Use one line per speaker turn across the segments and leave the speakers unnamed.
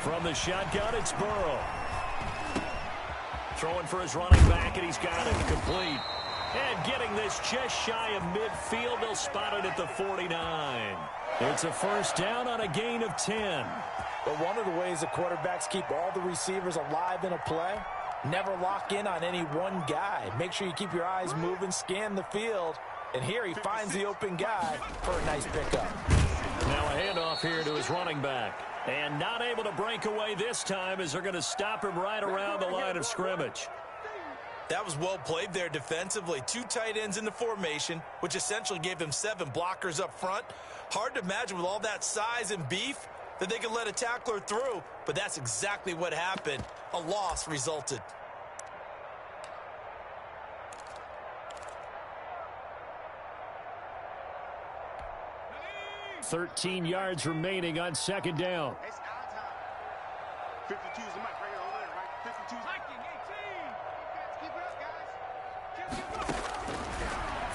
From the shotgun, it's Burrow. Throwing for his running back, and he's got it complete. And getting this just shy of midfield, they'll spot it at the 49. It's a first down on a gain of 10.
But one of the ways the quarterbacks keep all the receivers alive in a play, never lock in on any one guy. Make sure you keep your eyes moving, scan the field. And here he finds the open guy for a nice pickup.
Now a handoff here to his running back. And not able to break away this time as they're going to stop him right around the line of scrimmage.
That was well played there defensively. 2 tight ends in the formation, which essentially gave them 7 blockers up front. Hard to imagine with all that size and beef that they could let a tackler through, but that's exactly what happened. A loss resulted.
"13 yards remaining on second down.
52 is the mic right here over there, right? 52 is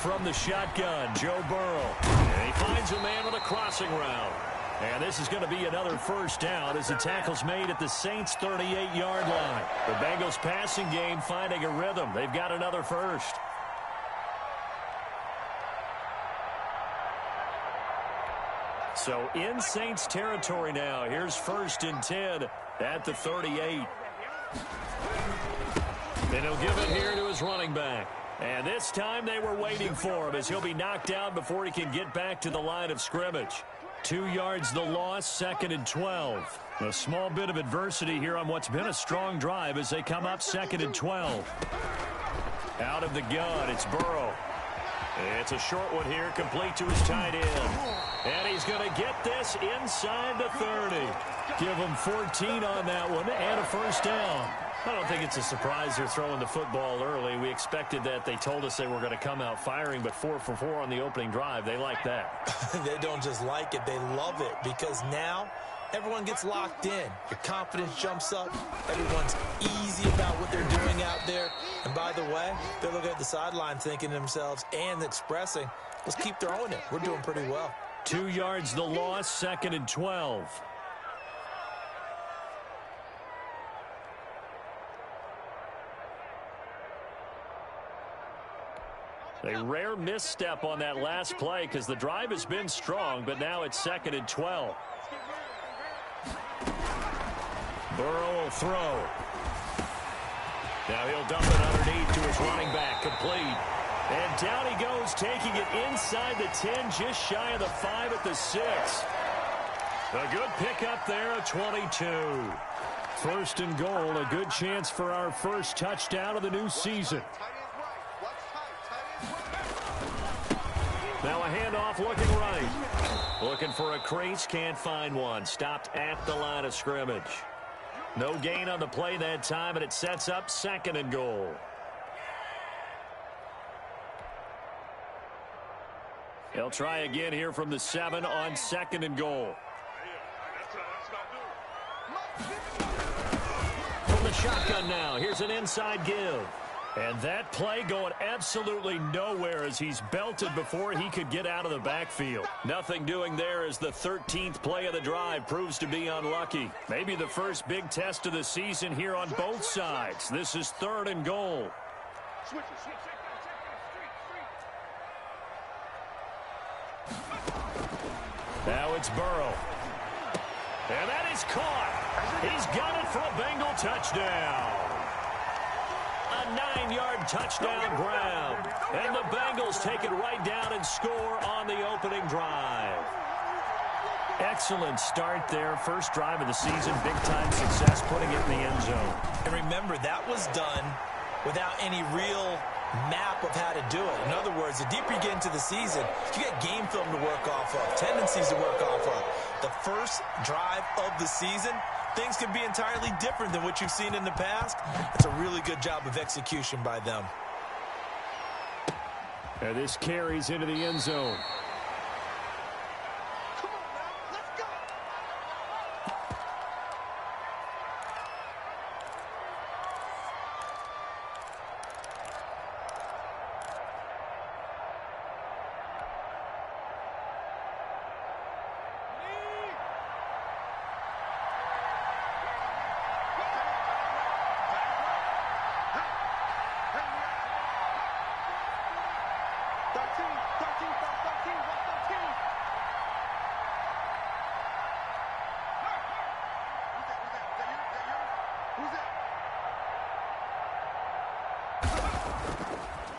From the shotgun, Joe Burrow. And he finds a man with a crossing route. And this is going to be another first down as the tackle's made at the Saints' 38-yard line. The Bengals passing game finding a rhythm. They've got another first. So in Saints territory now. Here's 1st and 10 at the 38. And he'll give it here to his running back. And this time they were waiting for him as he'll be knocked down before he can get back to the line of scrimmage. 2 yards the loss, 2nd and 12. A small bit of adversity here on what's been a strong drive as they come up 2nd and 12. Out of the gun, it's Burrow. It's a short one here, complete to his tight end. And he's going to get this inside the 30. Give him 14 on that one and a first down. I don't think it's a surprise they're throwing the football early. We expected that. They told us they were going to come out firing, but 4 for 4 on the opening drive. They like that.
They don't just like it, they love it, because now everyone gets locked in. Your confidence jumps up. Everyone's easy about what they're doing out there. And by the way, they're looking at the sideline thinking to themselves and expressing, let's keep throwing it. We're doing pretty well.
2 yards the loss, 2nd and 12. A rare misstep on that last play because the drive has been strong, but now it's 2nd and 12. Burrow will throw. Now he'll dump it underneath to his running back, complete. And down he goes, taking it inside the 10, just shy of the 5 at the 6. A good pickup there, a 22. 1st and goal, a good chance for our first touchdown of the new season. Now a handoff looking right. Looking for a crease, can't find one. Stopped at the line of scrimmage. No gain on the play that time, and it sets up 2nd and goal. They'll try again here from the 7 on 2nd and goal. From the shotgun now, here's an inside give. And that play going absolutely nowhere as he's belted before he could get out of the backfield. Nothing doing there as the 13th play of the drive proves to be unlucky. Maybe the first big test of the season here on both sides. This is 3rd and goal. Now it's Burrow. And that is caught. He's got it for a Bengal touchdown. A 9-yard touchdown grab. And the Bengals take it right down and score on the opening drive. Excellent start there. First drive of the season. Big-time success putting it in the end zone.
And remember, that was done without any real map of how to do it. In other words, the deeper you get into the season, you get game film to work off of, tendencies to work off of. The first drive of the season, things can be entirely different than what you've seen in the past. It's a really good job of execution by them.
And this carries into the end zone.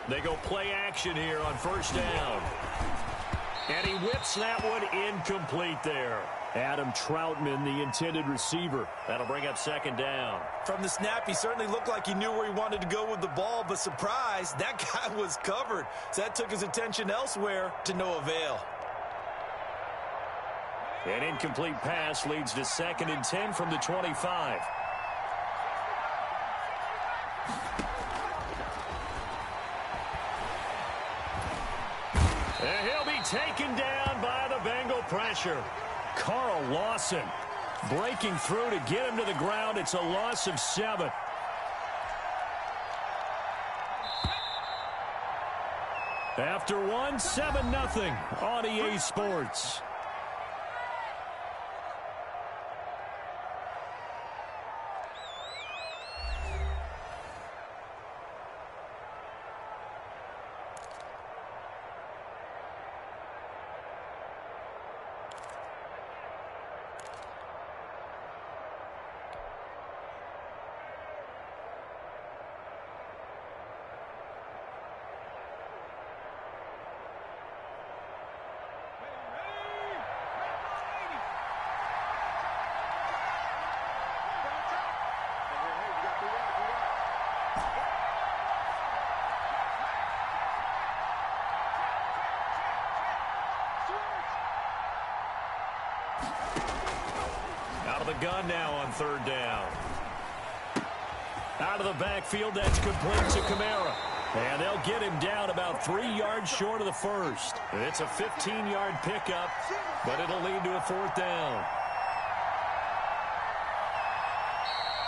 They go play action here on first down. And he whips that one incomplete there. Adam Troutman, the intended receiver. That'll bring up second down.
From the snap, he certainly looked like he knew where he wanted to go with the ball, but surprise, that guy was covered. So that took his attention elsewhere to no avail.
An incomplete pass leads to 2nd and 10 from the 25. And he'll be taken down by the Bengal pressure. Carl Lawson breaking through to get him to the ground. It's a loss of 7. After one, 7-0 on EA Sports. Out of the gun now on 3rd down. Out of the backfield, that's complete to Kamara. And they'll get him down about 3 yards short of the first. It's a 15-yard pickup, but it'll lead to a 4th down.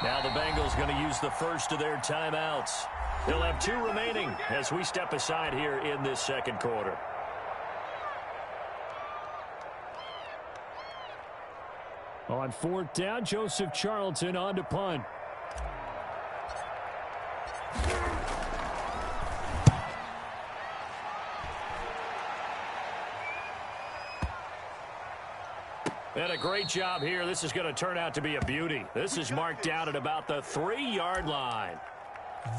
Now the Bengals going to use the first of their timeouts. They'll have 2 remaining as we step aside here in this second quarter. On 4th down, Joseph Charlton on to punt. And a great job here. This is going to turn out to be a beauty. This is marked down at about the 3-yard line.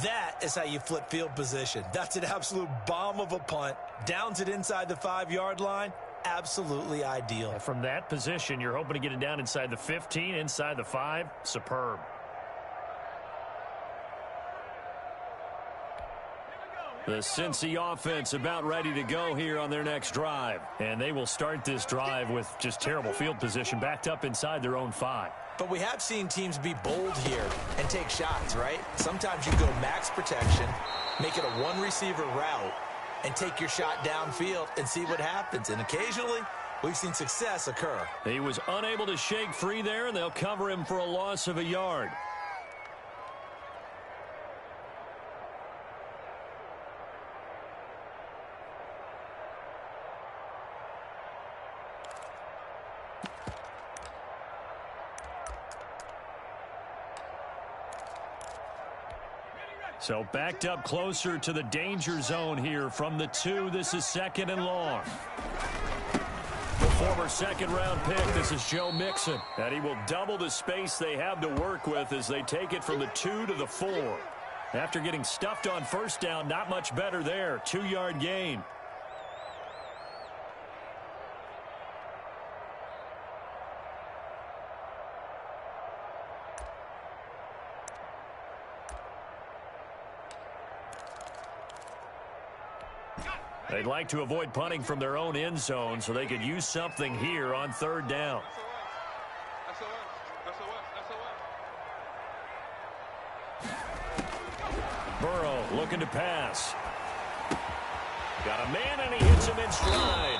That is how you flip field position. That's an absolute bomb of a punt. Downs it inside the 5-yard line. Absolutely ideal.
And from that position, you're hoping to get it down inside the 15, inside the 5. Superb. The Cincy offense about ready to go here on their next drive. And they will start this drive with just terrible field position backed up inside their own 5.
But we have seen teams be bold here and take shots, right? Sometimes you go max protection, make it a one-receiver route, and take your shot downfield and see what happens. And occasionally, we've seen success occur.
He was unable to shake free there, and they'll cover him for a loss of a yard. So backed up closer to the danger zone here from the 2. This is 2nd and long. The former 2nd-round pick, this is Joe Mixon. And he will double the space they have to work with as they take it from the 2 to the 4. After getting stuffed on first down, not much better there. 2-yard gain. They'd like to avoid punting from their own end zone so they could use something here on 3rd down. Burrow looking to pass. Got a man and he hits him in stride.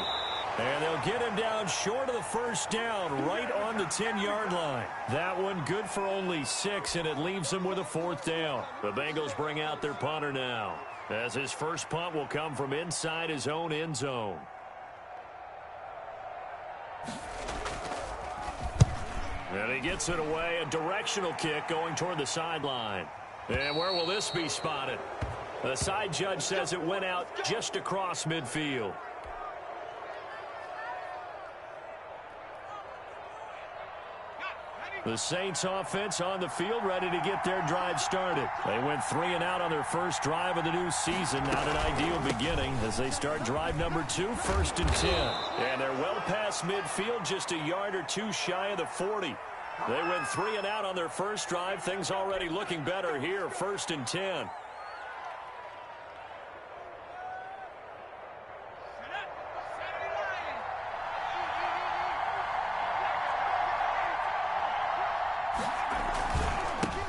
And they'll get him down short of the first down, right on the 10-yard line. That one good for only 6, and it leaves them with a 4th down. The Bengals bring out their punter now, as his first punt will come from inside his own end zone. And he gets it away, a directional kick going toward the sideline. And where will this be spotted? The side judge says it went out just across midfield. The Saints offense on the field, ready to get their drive started. They went 3 and out on their first drive of the new season. Not an ideal beginning as they start drive number 2, 1st and 10. And they're well past midfield, just a yard or two shy of the 40. They went 3 and out on their first drive. Things already looking better here, 1st and 10.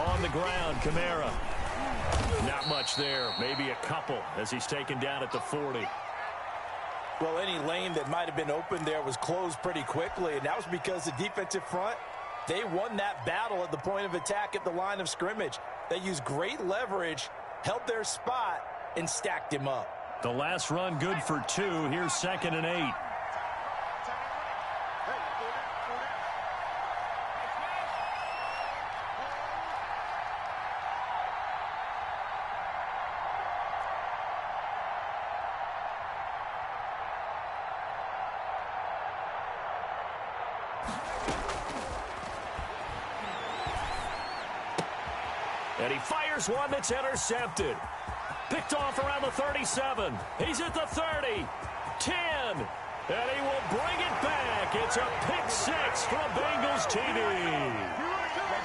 On the ground, Kamara. Not much there. Maybe a couple as he's taken down at the 40.
Well, any lane that might have been open there was closed pretty quickly, and that was because the defensive front, they won that battle at the point of attack at the line of scrimmage. They used great leverage, held their spot, and stacked him up.
The last run good for 2. Here's 2nd and 8. And he fires one that's intercepted. Picked off around the 37. He's at the 30. 10. And he will bring it back. It's a pick 6 for a Bengals TD.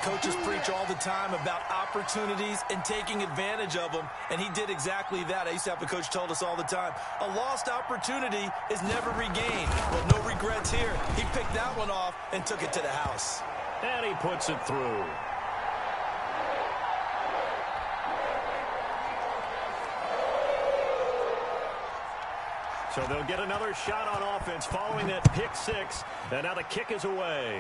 Coaches preach all the time about opportunities and taking advantage of them, and he did exactly that. I used to have a coach told us all the time, a lost opportunity is never regained. Well, no regrets here. He picked that one off and took it to the house.
And he puts it through. So they'll get another shot on offense following that pick 6. And now the kick is away.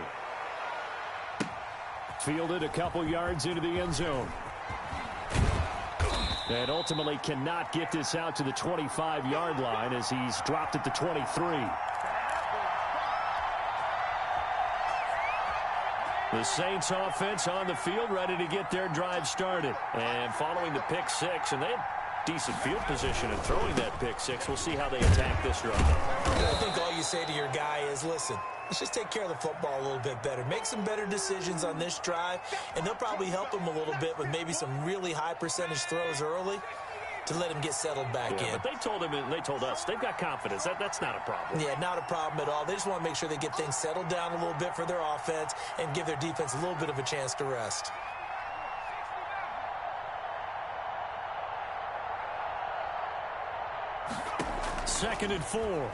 Fielded a couple yards into the end zone. And ultimately cannot get this out to the 25-yard line as he's dropped at the 23. The Saints offense on the field ready to get their drive started. And following the pick 6, and they had decent field position in throwing that pick 6. We'll see how they attack this drive.
I think all you say to your guy is, listen, let's just take care of the football a little bit better. Make some better decisions on this drive, and they'll probably help him a little bit with maybe some really high percentage throws early to let him get settled back in.
But they told him and they told us they've got confidence. That's not a problem.
Yeah, not a problem at all. They just want to make sure they get things settled down a little bit for their offense and give their defense a little bit of a chance to rest.
Second and 4.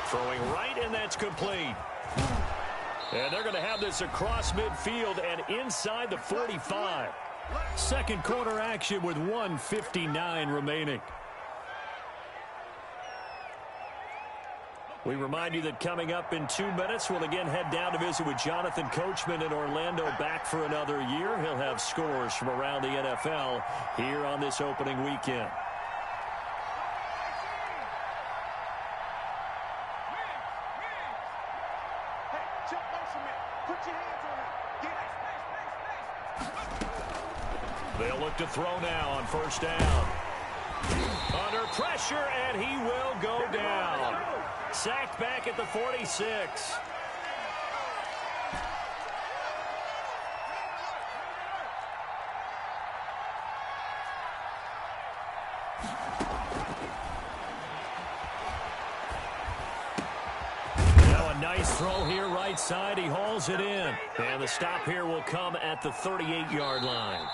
Throwing right, and that's complete. And they're going to have this across midfield and inside the 45. Second quarter action with 1:59 remaining. We remind you that coming up in 2 minutes, we'll again head down to visit with Jonathan Coachman in Orlando, back for another year. He'll have scores from around the NFL here on this opening weekend. They'll look to throw now on first down. Under pressure, and he will go down. Sacked back at the 46. Now a nice throw here right side. He hauls it in. And the stop here will come at the 38-yard line.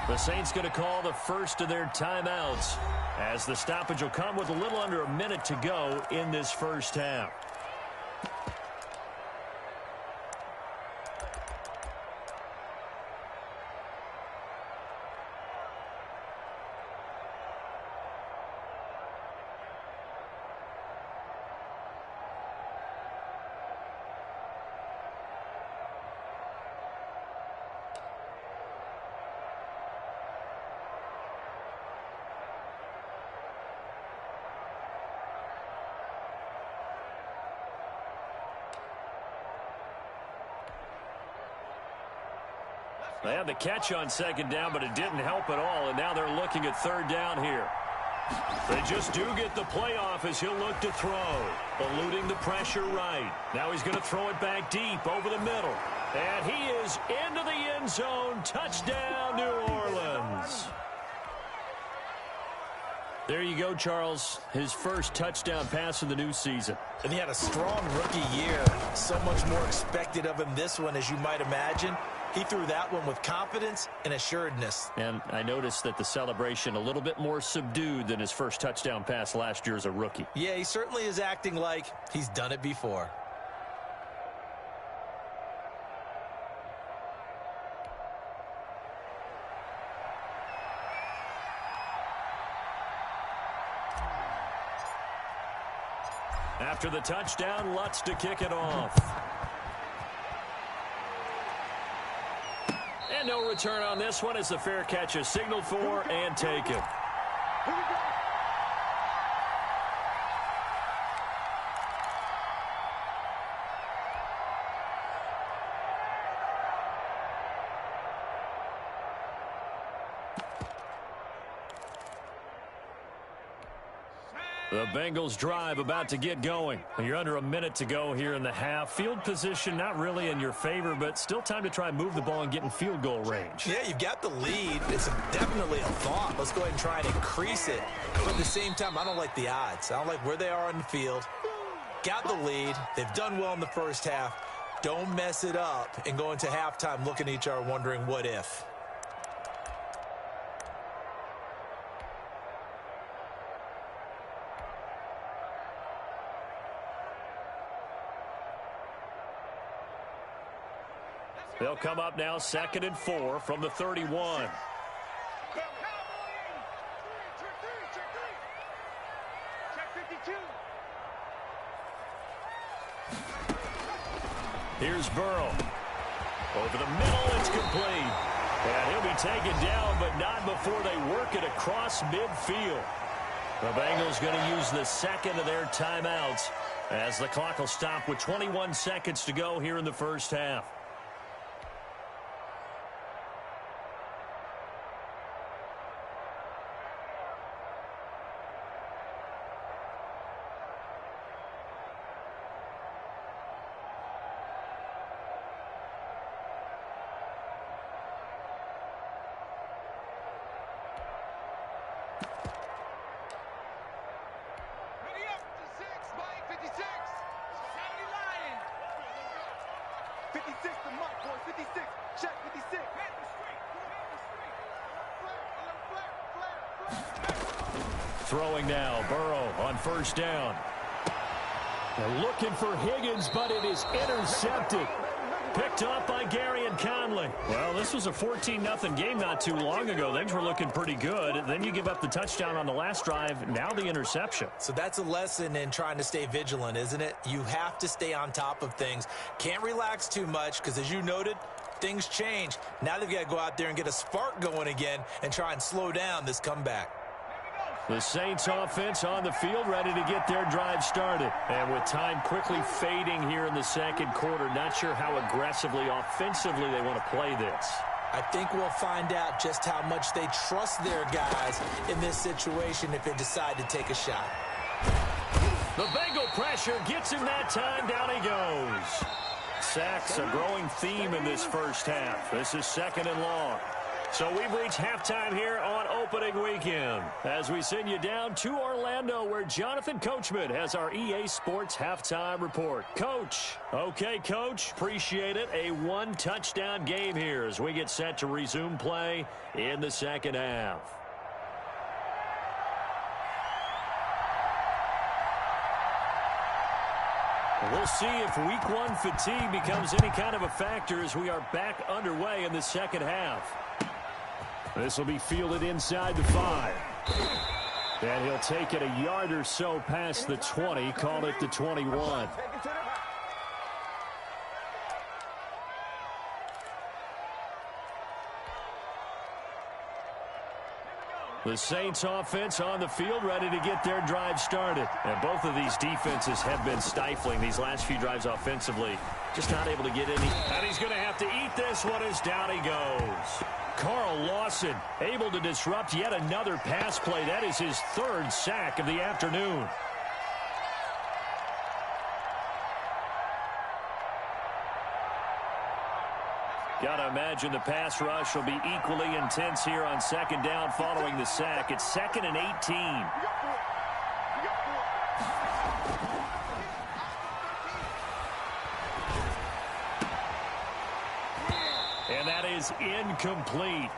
The Saints going to call the first of their timeouts as the stoppage will come with a little under a minute to go in this first half. They had the catch on second down, but it didn't help at all, and now they're looking at third down here. They just do get the playoff as he'll look to throw. Eluding the pressure right. Now he's going to throw it back deep over the middle. And he is into the end zone. Touchdown, New Orleans. There you go, Charles. His first touchdown pass of the new season.
And he had a strong rookie year. So much more expected of him this one, as you might imagine. He threw that one with confidence and assuredness.
And I noticed that the celebration a little bit more subdued than his first touchdown pass last year as a rookie.
Yeah, he certainly is acting like he's done it before.
After the touchdown, Lutz to kick it off. And no return on this one as the fair catch is signaled for and taken. The Bengals drive about to get going. You're under a minute to go here in the half. Field position not really in your favor, but still time to try and move the ball and get in field goal range.
Yeah, you've got the lead. It's definitely a thought. Let's go ahead and try and increase it. But at the same time, I don't like the odds. I don't like where they are on the field. Got the lead. They've done well in the first half. Don't mess it up and go into halftime looking at each other wondering what if.
They'll come up now 2nd and 4 from the 31. Here's Burrow. Over the middle, it's complete. And he'll be taken down, but not before they work it across midfield. The Bengals going to use the second of their timeouts as the clock will stop with 21 seconds to go here in the first half. Throwing now, Burrow on first down. They're looking for Higgins, but it is intercepted. Picked up by Garyon Conley. Well, this was a 14-0 game not too long ago. Things were looking pretty good. Then you give up the touchdown on the last drive. Now the interception.
So that's a lesson in trying to stay vigilant, isn't it? You have to stay on top of things. Can't relax too much because, as you noted, things change. Now they've got to go out there and get a spark going again and try and slow down this comeback.
The Saints offense on the field, ready to get their drive started. And with time quickly fading here in the second quarter, not sure how aggressively, offensively they want to play this.
I think we'll find out just how much they trust their guys in this situation if they decide to take a shot.
The Bengal pressure gets him that time. Down he goes. Sacks, a growing theme in this first half. This is 2nd and long. So we've reached halftime here on opening weekend as we send you down to Orlando where Jonathan Coachman has our EA Sports halftime report. Coach. Okay, Coach. Appreciate it. A one-touchdown game here as we get set to resume play in the second half. We'll see if week one fatigue becomes any kind of a factor as we are back underway in the second half. This will be fielded inside the 5. And he'll take it a yard or so past the 20, call it the 21. The Saints offense on the field ready to get their drive started. And both of these defenses have been stifling these last few drives offensively. Just not able to get any. And he's going to have to eat this one as down he goes. Carl Lawson able to disrupt yet another pass play. That is his third sack of the afternoon. Gotta imagine the pass rush will be equally intense here on second down following the sack. It's 2nd and 18. And that is incomplete.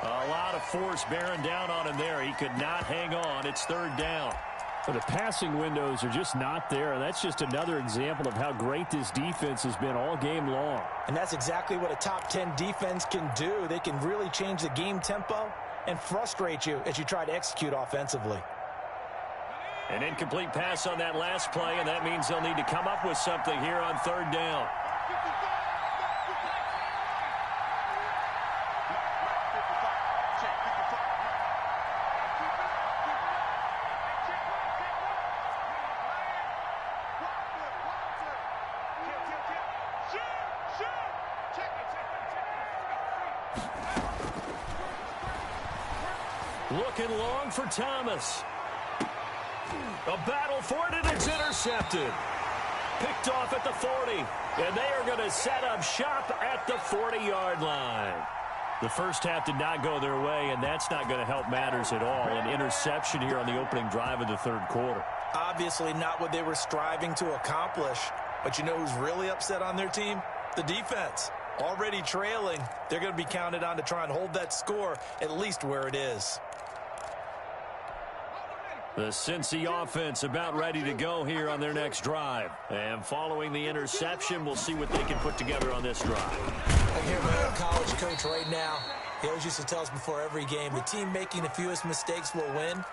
A lot of force bearing down on him there. He could not hang on. It's 3rd down.
The passing windows are just not there, and that's just another example of how great this defense has been all game long.
And that's exactly what a top 10 defense can do. They can really change the game tempo and frustrate you as you try to execute offensively.
An incomplete pass on that last play, and that means they'll need to come up with something here on 3rd down. Looking long for Thomas. A battle for it, and it's intercepted. Picked off at the 40. And they are going to set up shop at the 40-yard line. The first half did not go their way, and that's not going to help matters at all. An interception here on the opening drive of the 3rd quarter.
Obviously not what they were striving to accomplish. But you know who's really upset on their team? The defense. Already trailing, they're going to be counted on to try and hold that score at least where it is.
The Cincy offense about ready to go here on their next drive. And following the interception, we'll see what they can put together on this drive.
I hear my old college coach right now. He always used to tell us before every game, the team making the fewest mistakes will win.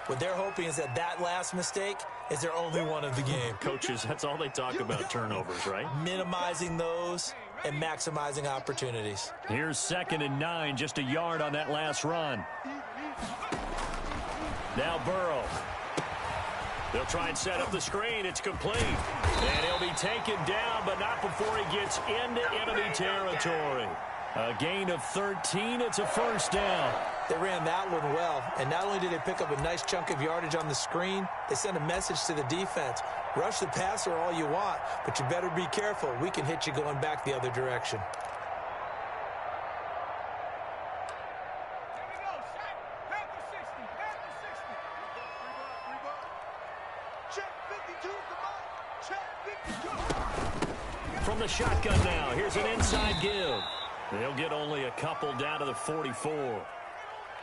What they're hoping is that that last mistake is their only one of the game.
Coaches, that's all they talk about, turnovers, right?
Minimizing those and maximizing opportunities.
Here's 2nd and 9, just a yard on that last run. Now Burrow. They'll try and set up the screen. It's complete. And he'll be taken down, but not before he gets into enemy territory. A gain of 13. It's a 1st down.
They ran that one well, and not only did they pick up a nice chunk of yardage on the screen, they sent a message to the defense. Rush the passer all you want, but you better be careful. We can hit you going back the other direction.
From the shotgun now, here's an inside give. They'll get only a couple down to the 44.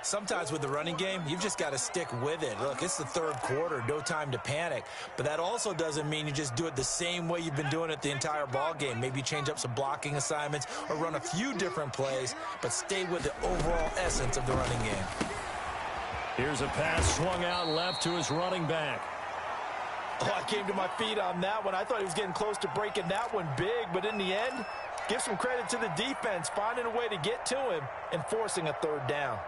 Sometimes with the running game, you've just got to stick with it. Look, it's the 3rd quarter, no time to panic. But that also doesn't mean you just do it the same way you've been doing it the entire ball game. Maybe change up some blocking assignments or run a few different plays, but stay with the overall essence of the running game.
Here's a pass swung out left to his running back.
Oh, I came to my feet on that one. I thought he was getting close to breaking that one big, but in the end, give some credit to the defense, finding a way to get to him and forcing a 3rd down.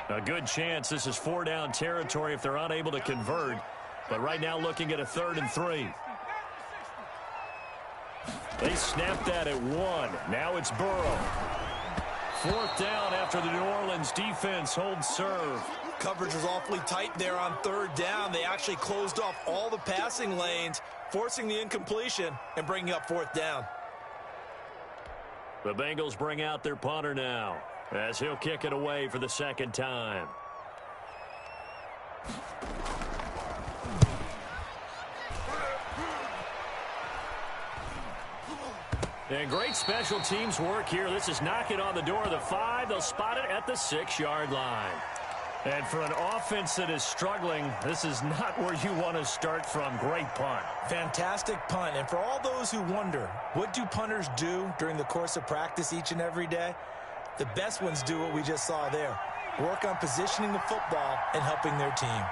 A good chance this is 4-down territory if they're unable to convert. But right now looking at a 3rd and 3. They snapped that at 1. Now it's Burrow. 4th down after the New Orleans defense holds serve.
Coverage was awfully tight there on 3rd down. They actually closed off all the passing lanes, forcing the incompletion and bringing up 4th down.
The Bengals bring out their punter now, as he'll kick it away for the 2nd time. And great special teams work here. This is knocking on the door of the 5. They'll spot it at the 6-yard line. And for an offense that is struggling, this is not where you want to start from. Great punt.
Fantastic punt. And for all those who wonder, what do punters do during the course of practice each and every day? The best ones do what we just saw there. work on positioning the football and helping their team.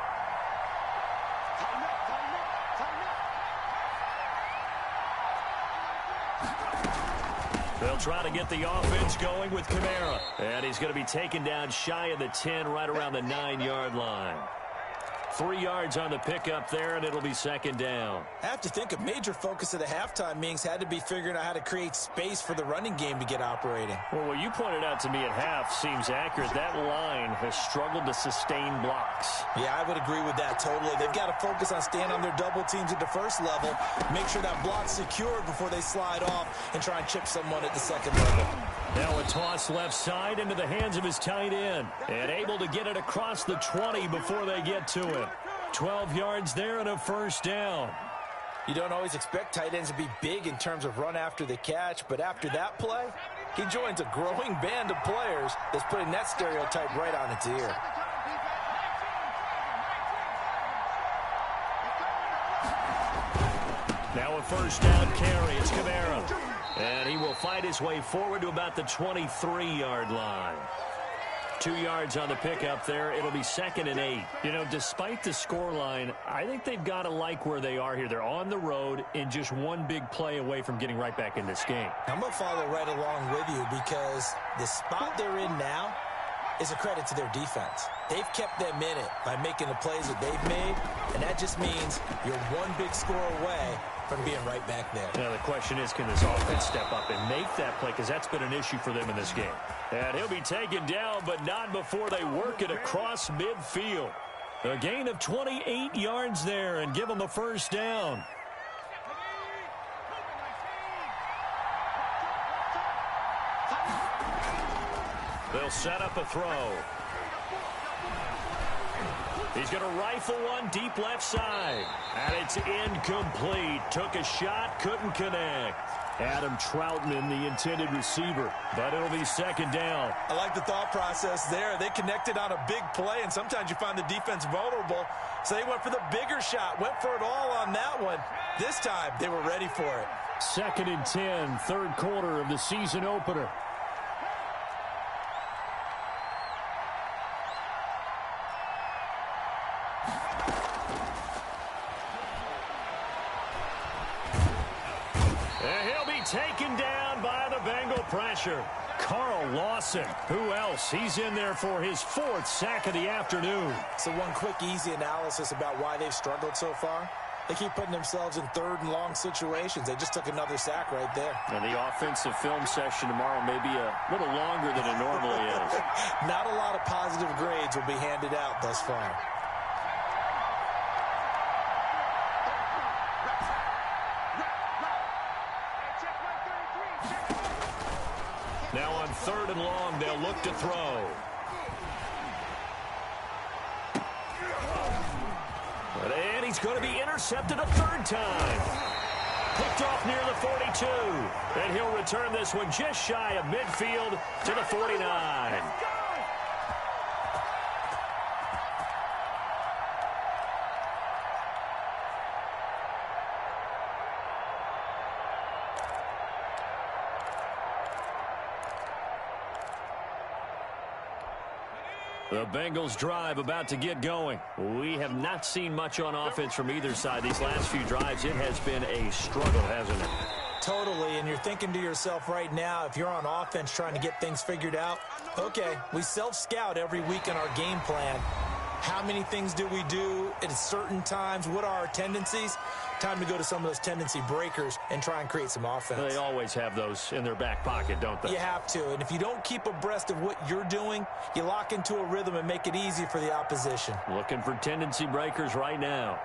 They'll try to get the offense going with Kamara. And he's going to be taken down shy of the 10, right around the 9-yard line. 3 yards on the pickup there, and it'll be second down.
I have to think a major focus of the halftime meetings had to be figuring out how to create space for the running game to get operating.
Well, what you pointed out to me at half seems accurate. That line has struggled to sustain blocks.
Yeah, I would agree with that totally. They've got to focus on staying on their double teams at the first level, make sure that block's secured before they slide off and try and chip someone at the second level.
Now a toss left side into the hands of his tight end. And able to get it across the 20 before they get to him. 12 yards there and a first down.
You don't always expect tight ends to be big in terms of run after the catch, but after that play, he joins a growing band of players that's putting that stereotype right on its ear.
Now a first down carry. It's Kamara. And he will fight his way forward to about the 23-yard line. 2 yards on the pickup there. It'll be second and 8.
You know, despite the scoreline, I think they've got to like where they are here. They're on the road and just one big play away from getting right back in this game.
I'm going to follow right along with you because the spot they're in now is a credit to their defense. They've kept them in it by making the plays that they've made, and that just means you're one big score away from being right back there.
Now the question is, can this offense step up and make that play? Because that's been an issue for them in this game.
And he'll be taken down, but not before they work it across midfield. A gain of 28 yards there and give them a first down. They'll set up a throw. He's going to rifle one deep left side. And it's incomplete. Took a shot, couldn't connect. Adam Troutman, the intended receiver. But it'll be second down.
I like the thought process there. They connected on a big play, and sometimes you find the defense vulnerable. So they went for the bigger shot, went for it all on that one. This time, they were ready for it.
Second and 10, third quarter of the season opener.
Taken down by the Bengal pressure. Carl Lawson. Who else? He's in there for his 4th sack of the afternoon.
So one quick, easy analysis about why they've struggled so far. They keep putting themselves in third and long situations. They just took another sack right there.
And the offensive film session tomorrow may be a little longer than it normally is.
Not a lot of positive grades will be handed out thus far.
Now on third and long, they'll look to throw. And he's going to be intercepted a third time. Picked off near the 42. And he'll return this one just shy of midfield to the 49. The Bengals drive about to get going. We have not seen much on offense from either side. These last few drives, it has been a struggle, hasn't it?
Totally, and you're thinking to yourself right now, if you're on offense trying to get things figured out, okay, we self-scout every week in our game plan. How many things do we do at certain times? What are our tendencies? Time to go to some of those tendency breakers and try and create some offense.
They always have those in their back pocket, don't they?
You have to, and if you don't keep abreast of what you're doing, you lock into a rhythm and make it easy for the opposition.
Looking for tendency breakers right now.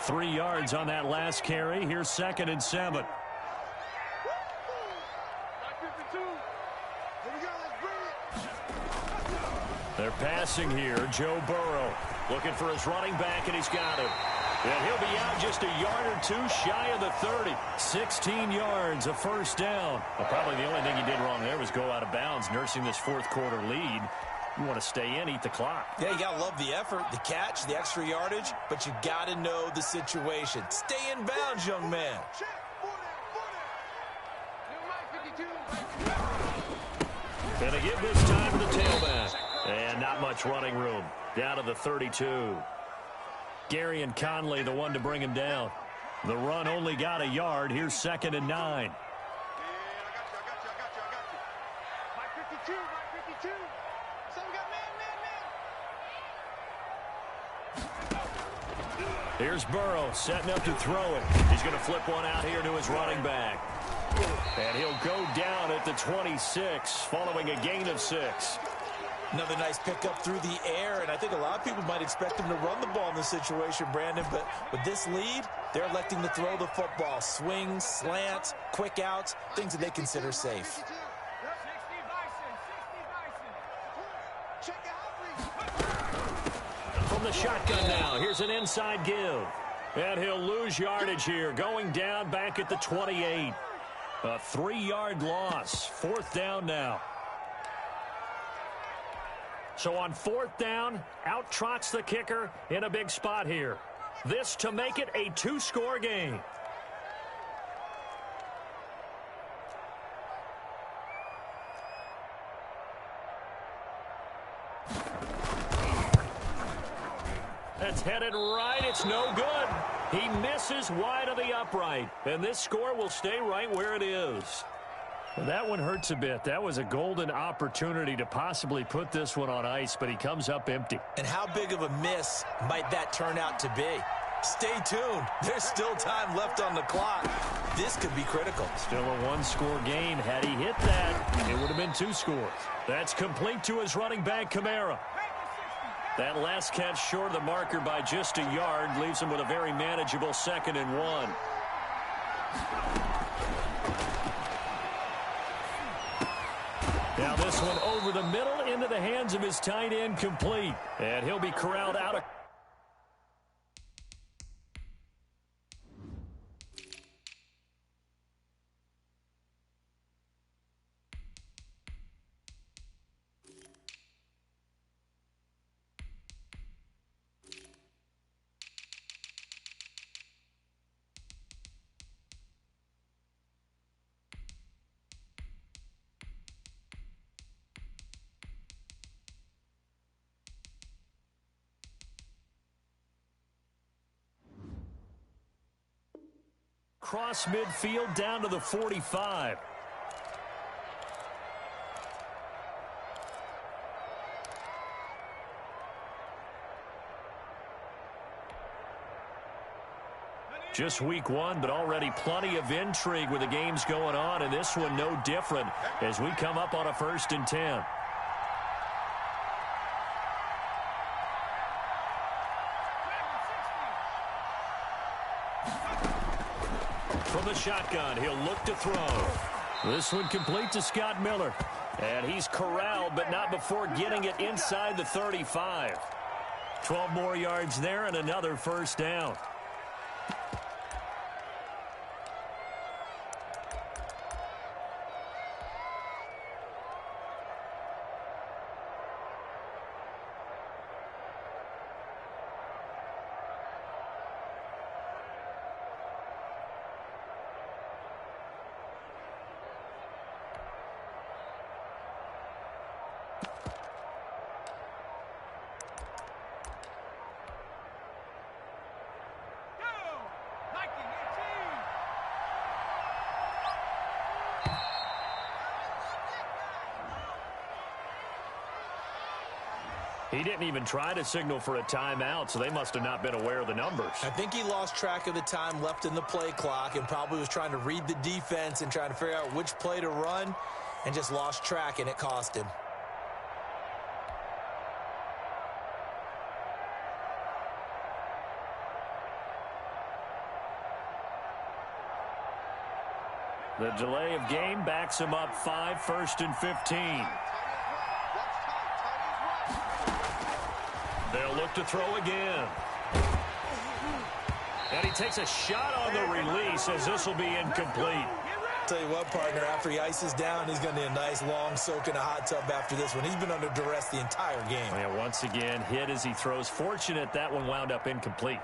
Three yards on that last carry. Here's second and 7. They're passing here. Joe Burrow looking for his running back, and he's got him. And he'll be out just a yard or two shy of the 30. 16 yards, a first down. Well, probably the only thing he did wrong there was go out of bounds, nursing this fourth quarter lead. You want to stay in, eat the clock.
Yeah, you got to love the effort, the catch, the extra yardage, but you got to know the situation. Stay in bounds, young man.
Gonna give this time to the tailback. And not much running room. Down to the 32. Gary and Conley the one to bring him down. The run only got a yard. Here's 2nd and 9. Here's Burrow setting up to throw it. He's going to flip one out here to his running back. And he'll go down at the 26 following a gain of 6.
Another nice pickup through the air, and I think a lot of people might expect him to run the ball in this situation, Brandon, but with this lead, they're electing to throw the football. Swings, slants, quick outs, things that they consider safe.
From the shotgun now, here's an inside give. And he'll lose yardage here, going down back at the 28. A 3-yard loss, 4th down now. So on 4th down, out trots the kicker in a big spot here. This to make it a 2-score game. That's headed right. It's no good. He misses wide of the upright. And this score will stay right where it is. Well, that one hurts a bit. That was a golden opportunity to possibly put this one on ice, but he comes up empty.
And how big of a miss might that turn out to be? Stay tuned. There's still time left on the clock. This could be critical.
Still a 1-score game. Had he hit that, it would have been 2 scores. That's complete to his running back, Kamara. That last catch short of the marker by just a yard leaves him with a very manageable 2nd and 1. Now this one over the middle into the hands of his tight end, complete. And he'll be corralled out of... Cross midfield down to the 45. Just week 1, but already plenty of intrigue with the games going on, and this one no different as we come up on a 1st and 10. From the shotgun, he'll look to throw. This one complete to Scott Miller. And he's corralled, but not before getting it inside the 35. 12 more yards there and another 1st down. He didn't even try to signal for a timeout, so they must have not been aware of the numbers.
I think he lost track of the time left in the play clock and probably was trying to read the defense and trying to figure out which play to run and just lost track, and it cost him.
The delay of game backs him up 5, 1st and 15. They'll look to throw again. And he takes a shot on the release as this will be incomplete.
Tell you what, partner, after he ices down, he's going to need a nice long soak in a hot tub after this one. He's been under duress the entire game.
Yeah, once again, hit as he throws. Fortunate that one wound up incomplete.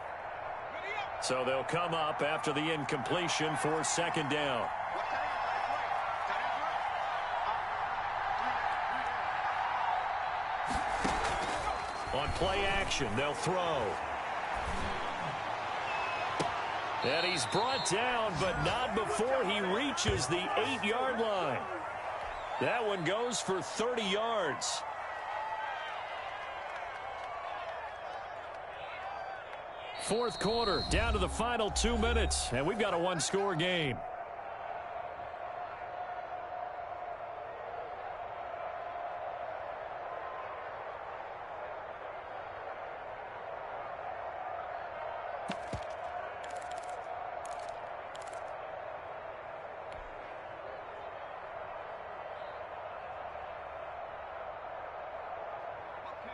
So they'll come up after the incompletion for 2nd down. On play action, they'll throw. And he's brought down, but not before he reaches the 8-yard line. That one goes for 30 yards. Fourth quarter, down to the final 2 minutes, and we've got a one-score game.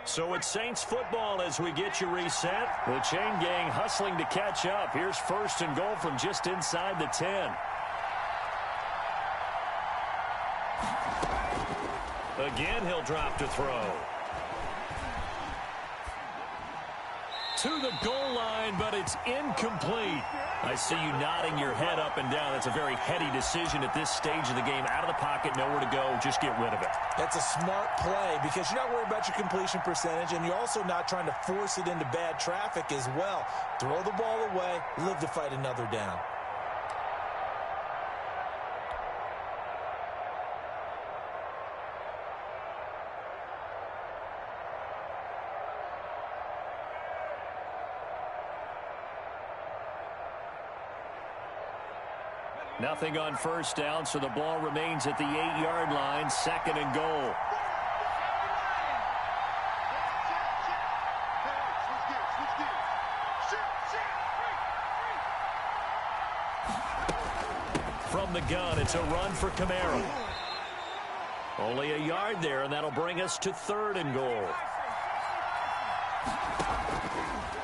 So it's Saints football as we get you reset. The chain gang hustling to catch up. Here's first and goal from just inside the 10. Again, he'll drop to throw. To the goal line, but it's incomplete. I see you nodding your head up and down. That's a very heady decision at this stage of the game. Out of the pocket, nowhere to go. Just get rid of it.
That's a smart play because you're not worried about your completion percentage, and you're also not trying to force it into bad traffic as well. Throw the ball away, live to fight another down.
Nothing on first down, so the ball remains at the 8-yard line, second and goal. From the gun, it's a run for Kamara. Only a yard there, and that'll bring us to third and goal.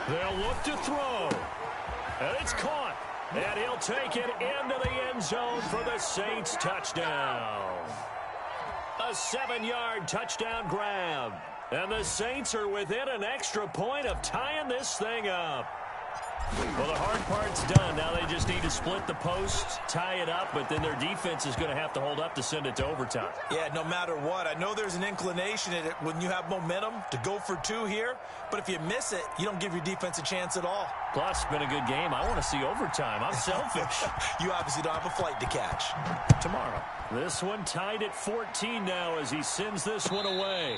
They'll look to throw. And it's caught. And he'll take it into the end zone for the Saints touchdown. A 7-yard touchdown grab. And the Saints are within an extra point of tying this thing up. Well, the hard part's done. Now they just need to split the posts, tie it up, but then their defense is going to have to hold up to send it to overtime.
Yeah, no matter what. I know there's an inclination in it when you have momentum to go for two here, but if you miss it, you don't give your defense a chance at all.
Plus, it's been a good game. I want to see overtime. I'm selfish.
You obviously don't have a flight to catch.
Tomorrow. This one tied at 14 now as he sends this one away.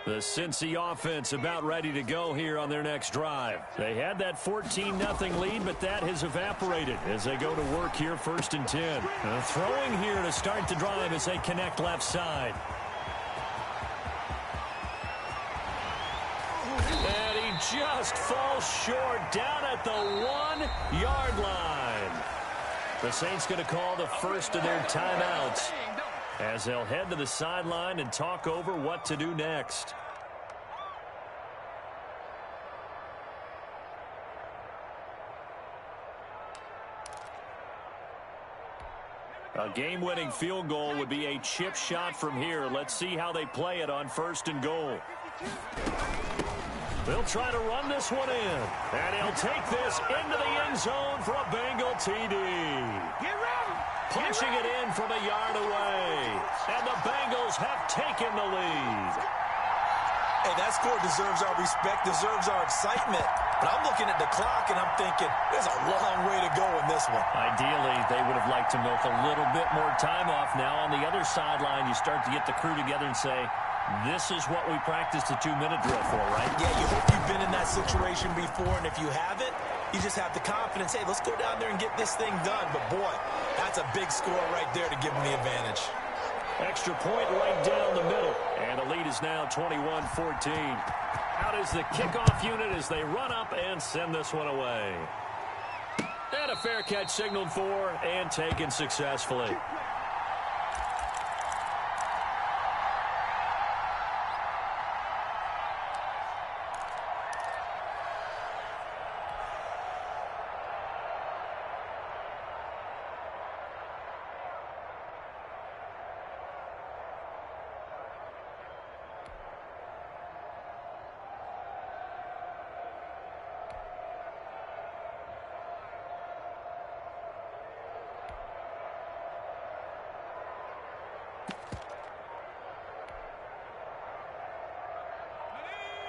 The Cincy offense about ready to go here on their next drive. They had that 14-0 lead, but that has evaporated as they go to work here first and 10. Throwing here to start the drive as they connect left side. And he just falls short down at the 1-yard line. The Saints going to call the first of their timeouts as they'll head to the sideline and talk over what to do next. A game-winning field goal would be a chip shot from here. Let's see how they play it on first and goal. They'll try to run this one in. And he'll take this into the end zone for a Bengal TD. Punching it in from a yard away. And the Bengals have taken the lead.
Hey, that score deserves our respect, deserves our excitement. But I'm looking at the clock, and I'm thinking, there's a long way to go in this one.
Ideally, they would have liked to milk a little bit more time off. Now, on the other sideline, you start to get the crew together and say, this is what we practiced the 2-minute drill for, right?
Yeah, you hope you've been in that situation before, and if you haven't, you just have the confidence, hey, let's go down there and get this thing done. But, boy, that's a big score right there to give them the advantage.
Extra point right down the middle. And the lead is now 21-14. Out is the kickoff unit as they run up and send this one away. And a fair catch signaled for and taken successfully.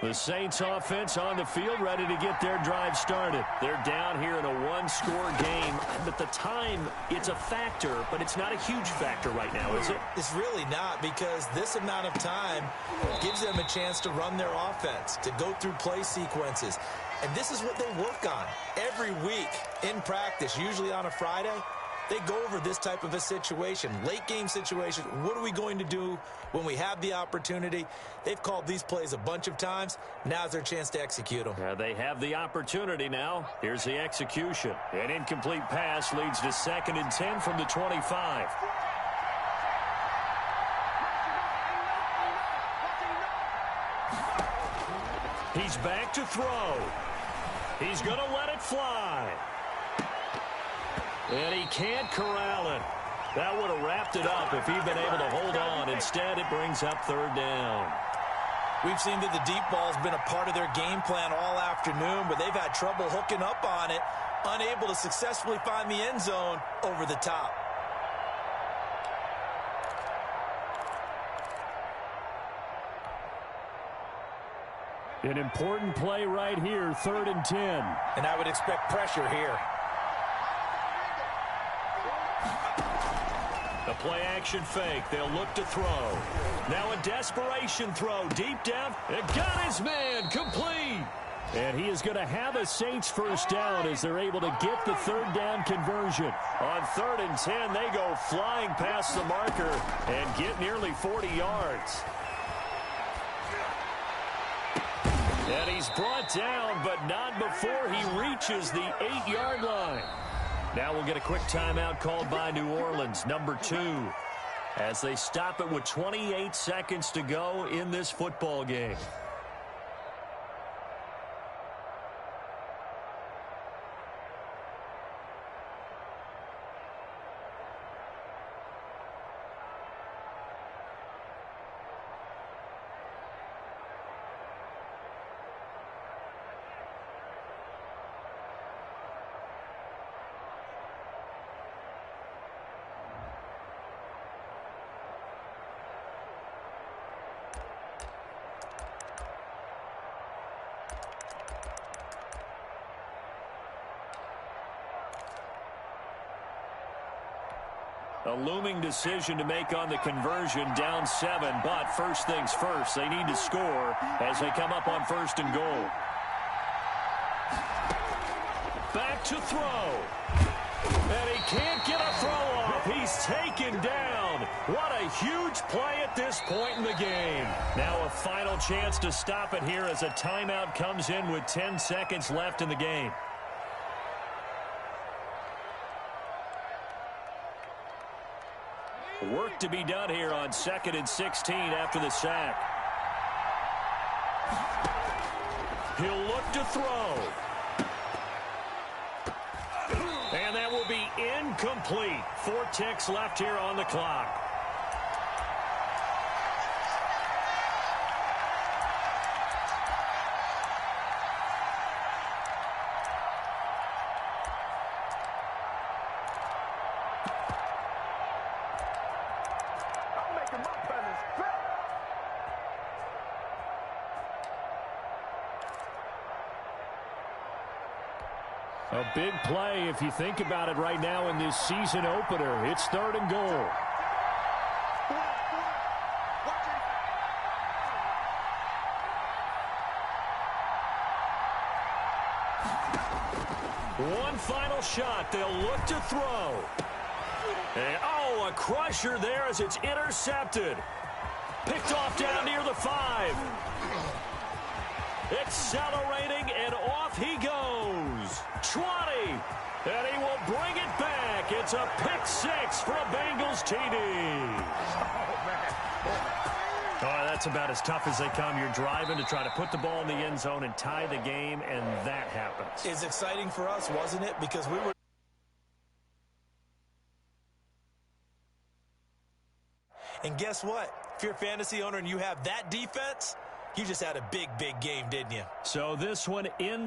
The Saints offense on the field, ready to get their drive started. They're down here in a one-score game. But the time, it's a factor, but it's not a huge factor right now, is it?
It's really not, because this amount of time gives them a chance to run their offense, to go through play sequences. And this is what they work on every week in practice, usually on a Friday. They go over this type of a situation, late game situation. What are we going to do when we have the opportunity? They've called these plays a bunch of times. Now's their chance to execute them.
Yeah, they have the opportunity now. Here's the execution. An incomplete pass leads to 2nd and 10 from the 25. He's back to throw. He's going to let it fly. And he can't corral it. That would have wrapped it up if he'd been able to hold on. Instead, it brings up 3rd down.
We've seen that the deep ball's been a part of their game plan all afternoon, but they've had trouble hooking up on it, unable to successfully find the end zone over the top.
An important play right here, 3rd and 10.
And I would expect pressure here.
A play-action fake. They'll look to throw. Now a desperation throw deep down. It got his man complete. And he is going to have a Saints first down as they're able to get the 3rd down conversion. On 3rd and 10, they go flying past the marker and get nearly 40 yards. And he's brought down, but not before he reaches the 8-yard line. Now we'll get a quick timeout called by New Orleans, number 2, as they stop it with 28 seconds to go in this football game. A looming decision to make on the conversion, down 7, but first things first, they need to score as they come up on 1st and goal. Back to throw. And he can't get a throw off. He's taken down. What a huge play at this point in the game. Now a final chance to stop it here as a timeout comes in with 10 seconds left in the game. Work to be done here on 2nd and 16 after the sack. He'll look to throw. And that will be incomplete. 4 ticks left here on the clock. A big play if you think about it right now in this season opener. It's 3rd and goal. One final shot. They'll look to throw. And, oh, a crusher there as it's intercepted. Picked off down near the 5. Accelerating, and off he goes. 20, and he will bring it back. It's a pick 6 for a Bengals TD. Oh, that's about as tough as they come. You're driving to try to put the ball in the end zone and tie the game, and that happens.
It's exciting for us, wasn't it? Because we were... And guess what? If you're a fantasy owner and you have that defense, you just had a big, big game, didn't you?
So this one in